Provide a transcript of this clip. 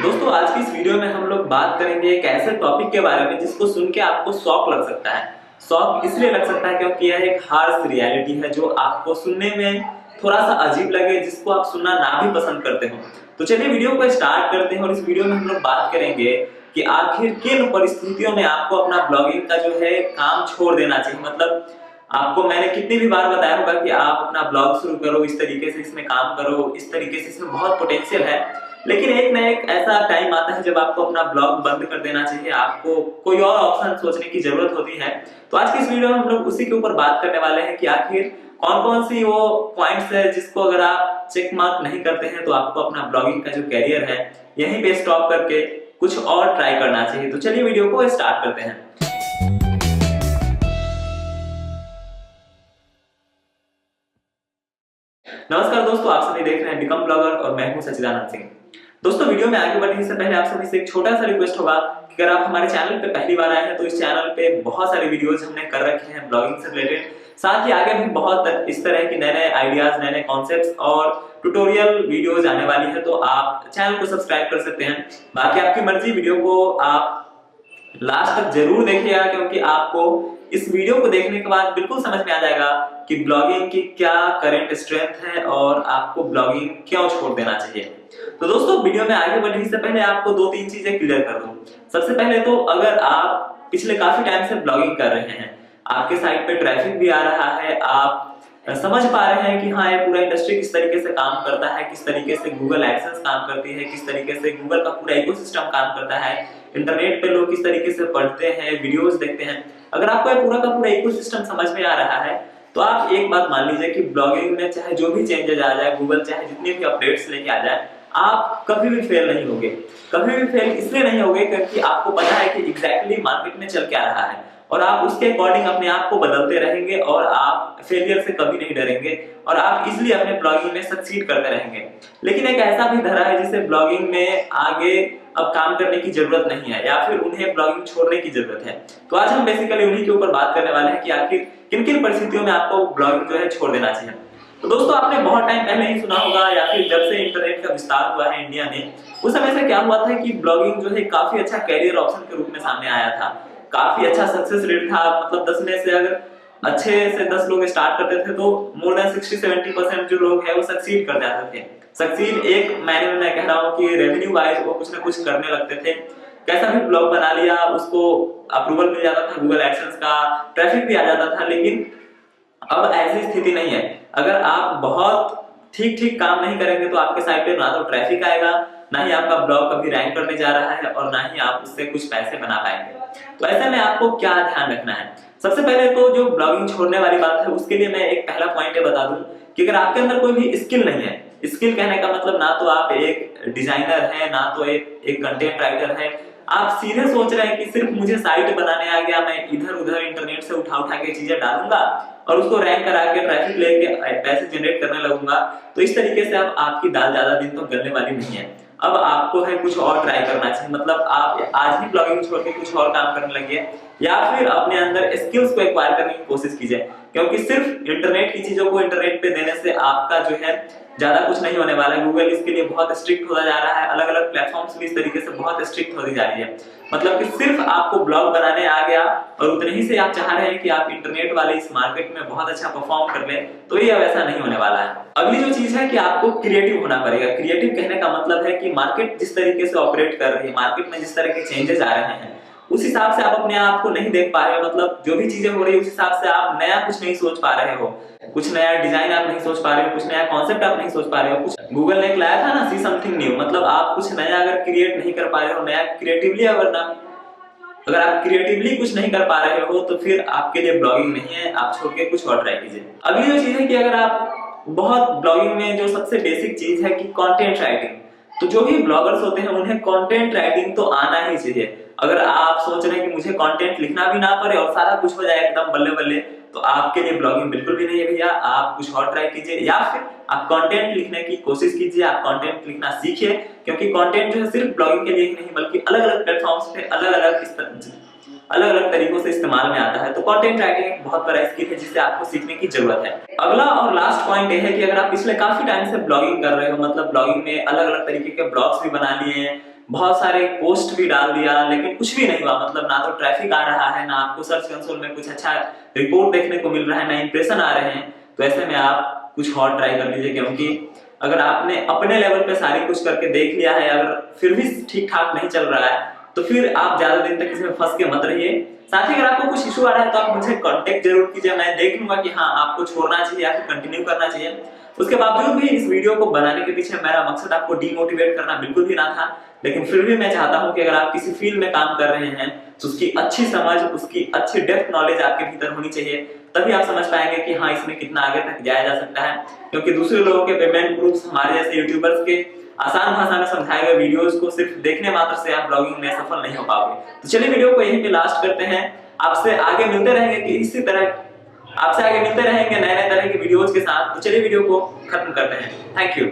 दोस्तों आज की इस वीडियो में हम लोग बात करेंगे एक ऐसे टॉपिक के बारे में जिसको सुन के आपको शॉक लग सकता है। शॉक इसलिए लग सकता है क्योंकि यह एक हार्श रियलिटी है जो आपको सुनने में थोड़ा सा अजीब लगे, जिसको आप सुनना ना भी पसंद करते हो। तो चलिए वीडियो को स्टार्ट करते हैं और इस वीडियो में हम लोग बात करेंगे कि आखिर किन परिस्थितियों में आपको अपना ब्लॉगिंग का जो है काम छोड़ देना चाहिए। मतलब आपको मैंने कितनी भी बार बताया होगा कि आप अपना ब्लॉग शुरू करो, इस तरीके से इसमें काम करो, इस तरीके से इसमें बहुत पोटेंशियल है। लेकिन एक ना एक ऐसा टाइम आता है जब आपको अपना ब्लॉग बंद कर देना चाहिए, आपको कोई और ऑप्शन सोचने की जरूरत होती है। तो आज की इस वीडियो में हम लोग उसी के ऊपर बात करने वाले हैं कि आखिर कौन कौन सी वो पॉइंट्स है जिसको अगर आप चेक मार्क नहीं करते हैं तो आपको अपना ब्लॉगिंग का जो कैरियर है यहीं पे स्टॉप करके कुछ और ट्राई करना चाहिए। तो चलिए वीडियो को स्टार्ट करते हैं। नमस्कार दोस्तों, आप सभी देख रहे हैं बिकम ब्लॉगर और मैं हूं सचिदानंद सिंह। दोस्तों वीडियो में आगे बढ़ने से पहले आप सभी से एक छोटा सा रिक्वेस्ट होगा कि अगर आप हमारे चैनल पे पहली बार आए हैं तो इस चैनल पे बहुत सारे वीडियोस हमने कर रखे हैं ब्लॉगिंग से रिलेटेड। साथ ही आगे भी बहुत इस तरह की नए नए आइडियाज, नए नए कॉन्सेप्ट्स और ट्यूटोरियल वीडियोज आने वाली है, तो आप चैनल को सब्सक्राइब कर सकते हैं। बाकी आपकी मर्जी, वीडियो को आप लास्ट तक जरूर देखिएगा क्योंकि आपको इस वीडियो को देखने के बाद बिल्कुल समझ में आ जाएगा कि ब्लॉगिंग की क्या करंट स्ट्रेंथ है और आपको ब्लॉगिंग क्यों छोड़ देना चाहिए। तो दोस्तों वीडियो में आगे बढ़ने से पहले आपको दो तीन चीजें क्लियर कर दूं। सबसे पहले तो अगर आप पिछले काफी टाइम से ब्लॉगिंग कर रहे हैं, आपके साइट पे ट्रैफिक भी आ रहा है, आप समझ पा रहे हैं कि हाँ ये पूरा इंडस्ट्री किस तरीके से काम करता है, किस तरीके से गूगल एडसेंस काम करती है, किस तरीके से गूगल का पूरा इकोसिस्टम काम करता है, इंटरनेट पे लोग किस तरीके से पढ़ते हैं, वीडियोस देखते हैं। अगर आपको ये पूरा का पूरा इकोसिस्टम समझ में आ रहा है तो आप एक बात मान लीजिए कि ब्लॉगिंग में चाहे जो भी चेंजेस आ जाए, गूगल चाहे जितने भी अपडेट्स लेके आ जाए, आप कभी भी फेल नहीं होगे। कभी भी फेल इसलिए नहीं होगे क्योंकि आपको पता है कि एग्जैक्टली मार्केट में चल क्या रहा है और आप उसके अकॉर्डिंग अपने आप को बदलते रहेंगे और आप फेलियर से कभी नहीं डरेंगे और आप इजिली अपने ब्लॉगिंग में सक्सीड करते रहेंगे। लेकिन एक ऐसा भी धरा है जिसे ब्लॉगिंग में आगे अब काम करने की जरूरत नहीं है या फिर उन्हें ब्लॉगिंग छोड़ने की जरूरत है। तो आज हम बेसिकली उन्हीं के ऊपर बात करने वाले हैं कि आखिर किन किन परिस्थितियों में आपको ब्लॉगिंग जो है छोड़ देना चाहिए। तो दोस्तों आपने बहुत टाइम पहले ही सुना होगा या फिर जब से इंटरनेट का विस्तार हुआ है इंडिया में, उस समय से क्या हुआ था कि ब्लॉगिंग जो है काफी अच्छा कैरियर ऑप्शन के रूप में सामने आया था। काफी अच्छा सक्सेस रेट था। मतलब 10 में से अगर अच्छे से 10 लोग स्टार्ट करते थे तो मोर देन 60-70% जो लोग हैं वो सक्सीड कर जाते थे। सक्सीड एक मायने में मैं कह रहा हूँ कि रेवेन्यू वाइज वो कुछ ना कुछ करने लगते थे। कैसा भी ब्लॉग बना लिया, उसको अप्रूवल मिल जाता था गूगल एडसेंस का, ट्रैफिक भी आ जाता था। लेकिन अब ऐसी स्थिति नहीं है। अगर आप बहुत ठीक ठीक काम नहीं करेंगे तो आपके साइट पे ना तो ट्रैफिक आएगा, ना ही आपका ब्लॉग कभी रैंक करने जा रहा है और ना ही आप उससे कुछ पैसे बना पाएंगे। तो ऐसे में आपको क्या ध्यान रखना है? सबसे पहले तो जो ब्लॉगिंग छोड़ने वाली बात है उसके लिए मैं एक पहला पॉइंट ये बता दूं कि अगर आपके अंदर कोई भी स्किल नहीं है, स्किल कहने का मतलब ना तो आप एक डिजाइनर है, ना तो एक कंटेंट राइटर है, आप सीधे सोच रहे हैं कि सिर्फ मुझे साइट बनाने आ गया, मैं इधर उधर इंटरनेट से उठा उठा के चीजें डालूंगा और उसको रैंक करा के ट्रैफिक लेके पैसे जनरेट करने लगूंगा, तो इस तरीके से अब आपकी दाल ज्यादा दिन तो गलने वाली नहीं है। अब आपको है कुछ और ट्राई करना चाहिए। मतलब आप आज ही ब्लॉगिंग छोड़ के कुछ और काम करने लगिए या फिर अपने अंदर स्किल्स को एक्वायर करने की कोशिश कीजिए, क्योंकि सिर्फ इंटरनेट की चीजों को इंटरनेट पे देने से आपका जो है ज्यादा कुछ नहीं होने वाला है। गूगल इसके लिए बहुत स्ट्रिक्ट होता जा रहा है, अलग अलग प्लेटफॉर्म्स भी इस तरीके से बहुत स्ट्रिक्ट होती जा रही है। मतलब कि सिर्फ आपको ब्लॉग बनाने आ गया और उतने ही से आप चाह रहे हैं कि आप इंटरनेट वाले इस मार्केट में बहुत अच्छा परफॉर्म कर लें, तो ये वैसा नहीं होने वाला है। अगली जो चीज है कि आपको क्रिएटिव होना पड़ेगा। क्रिएटिव कहने का मतलब है कि मार्केट जिस तरीके से ऑपरेट कर रही है, मार्केट में जिस तरह के चेंजेस आ रहे हैं उस हिसाब से आप अपने आप को नहीं देख पा रहे हो। मतलब जो भी चीजें हो रही है उस हिसाब से आप नया कुछ नहीं सोच पा रहे हो, कुछ नया डिजाइन आप नहीं सोच पा रहे हो, कुछ नया कॉन्सेप्ट आप नहीं सोच पा रहे हो। कुछ गूगल ने एक लाया था ना, सी समथिंग न्यू, मतलब आप कुछ नया अगर क्रिएट नहीं कर पा रहे हो, नया क्रिएटिवली अगर आप क्रिएटिवली कुछ नहीं कर पा रहे हो तो फिर आपके लिए ब्लॉगिंग नहीं है, आप छोड़ के कुछ और ट्राई कीजिए। अगली जो चीज है कि अगर आप बहुत ब्लॉगिंग में जो सबसे बेसिक चीज है कि कंटेंट राइटिंग, तो जो भी ब्लॉगर्स होते हैं उन्हें कंटेंट राइटिंग तो आना ही चाहिए। अगर आप सोच रहे हैं कि मुझे कंटेंट लिखना भी ना पड़े और सारा कुछ हो जाए एकदम बल्ले बल्ले, तो आपके लिए ब्लॉगिंग बिल्कुल भी नहीं है भैया। आप कुछ और ट्राई कीजिए या फिर आप कंटेंट लिखने की कोशिश कीजिए, आप कंटेंट लिखना सीखिए, क्योंकि कंटेंट जो है सिर्फ ब्लॉगिंग के लिए ही नहीं बल्कि अलग अलग प्लेटफॉर्म्स पे अलग अलग तरीकों से इस्तेमाल में आता है। तो कंटेंट राइटिंग एक बहुत बड़ा स्किल है जिसे आपको सीखने की जरूरत है। अगला और लास्ट पॉइंट यह है कि अगर आप पिछले काफी टाइम से ब्लॉगिंग कर रहे हो, मतलब ब्लॉगिंग में अलग अलग तरीके के ब्लॉग्स भी बना लिए हैं, बहुत सारे पोस्ट भी डाल दिया, लेकिन कुछ भी नहीं हुआ। मतलब ना तो ट्रैफिक आ रहा है, ना आपको सर्च कंसोल में कुछ अच्छा रिपोर्ट देखने को मिल रहा है, ना इंप्रेशन आ रहे हैं। तो ऐसे में आप कुछ और ट्राई कर लीजिए, क्योंकि अगर आपने अपने लेवल पे सारी कुछ करके देख लिया है, अगर फिर भी ठीक ठाक नहीं चल रहा है, तो फिर आप ज्यादा दिन तक इसमें फंस के मत रहिए। साथ ही अगर आपको कुछ इशू आ रहा है तो आप मुझे कांटेक्ट जरूर कीजिए, मैं देख लूंगा कि हाँ आपको छोड़ना चाहिए या फिर कंटिन्यू करना चाहिए। उसके बावजूद भी इस वीडियो को बनाने के पीछे मेरा मकसद आपको डीमोटिवेट करना बिल्कुल भी ना था, लेकिन फिर भी मैं चाहता हूं कि अगर आप किसी फील्ड में काम कर रहे हैं तो उसकी अच्छी समझ, उसकी अच्छी डेप्थ नॉलेज आपके भीतर होनी चाहिए, तभी आप समझ पाएंगे कि हाँ इसमें कितना आगे तक जाया जा सकता है। क्योंकि दूसरे लोगों के पेमेंट प्रूफ्स हमारे जैसे यूट्यूबर्स के आसान भाषा में समझाए गए वीडियोस को सिर्फ देखने मात्र से आप ब्लॉगिंग में सफल नहीं हो पाओगे। तो चलिए वीडियो को यहीं पे लास्ट करते हैं। आपसे आगे मिलते रहेंगे कि इसी तरह आपसे आगे मिलते रहेंगे नए नए तरह के वीडियोस के साथ। तो चलिए वीडियो को खत्म करते हैं। Thank you.